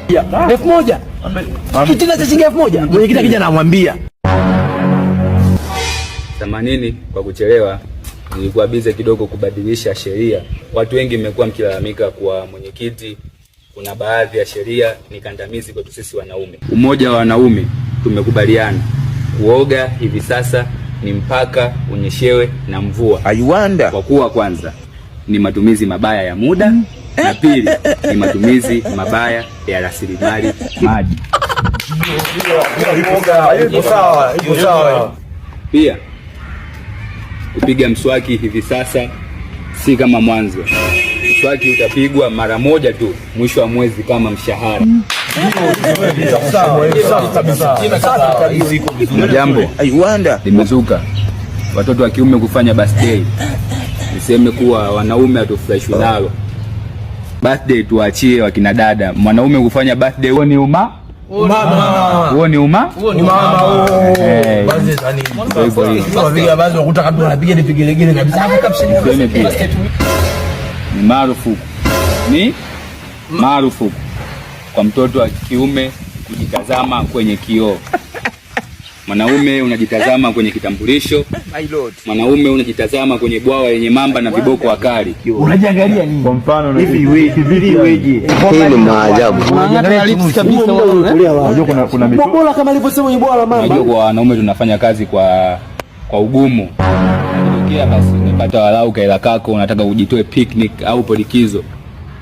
1,000. Kitina cha shilingi 1,000. Mwenyekiti akija anamwambia. Samanini kwa kuchelewa. Nilikuwa bize kidogo kubadilisha sheria. Watu wengi mmekuwa mkilalamika kwa mwenyekiti kuna baadhi ya sheria ni kandamizi kwetu sisi wanaume. Umoja wa wanaume tumekubaliana kuoga hivi sasa ni mpaka unyeshewe na mvua. Kwa kuwa kwanza ni matumizi mabaya ya muda na pili ni matumizi mabaya ya rasilimali maji. Ipo sawa. Pia kupiga mswaki hivi sasa si kama mwanzo. Mswaki utapigwa mara moja tu mwisho wa mwezi kama mshahara. Jambo limezuka watoto wa kiume kufanya birthday. Niseme kuwa wanaume hatufurahishwi nalo. Birthday tuachie wakina dada. Mwanaume kufanya birthday huo ni umama. Ni marufuku kwa mtoto wa kiume kujitazama kwenye kioo. Mwanaume unajitazama kwenye kitambulisho. Mwanaume unajitazama kwenye bwawa yenye mamba na viboko wakali. Unajiangalia nini? Kwa mfano hivi iweje? Hii ni maajabu. Unaangalia lips kabisa. Unajua kuna bora kama alivyosema ni bora mamba. Unajua kwa wanaume tunafanya kazi kwa ugumu. Unatokea basi unapata walau kaela kako unataka ujitoe picnic au polikizo.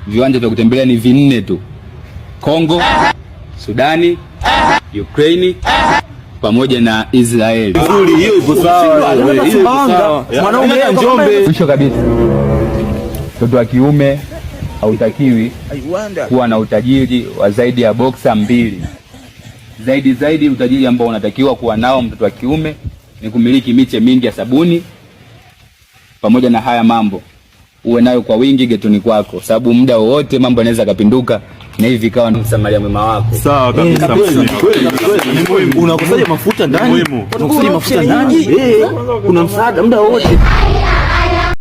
Viwanja vya kutembelea ni 4 tu. Kongo, Sudani, Ukraine pamoja na Israeli. Nzuri hiyo ipo sawa. Mwanaume Njombe. Mwisho kabisa. Mtoto wa kiume hautakiwi kuwa na utajiri wa zaidi ya boxer 2. Zaidi utajiri ambao unatakiwa kuwa nao mtoto wa kiume ni kumiliki miche mingi ya sabuni pamoja na haya mambo. Uwe nayo kwa wingi getoni kwako sababu muda wowote mambo yanaweza kapinduka na hivi kawa ni msamaria mwema wako. Sawa kabisa. Kweli. Unakusanya mafuta ndani. Unakusanya mafuta ndani. Kuna msaada muda wowote.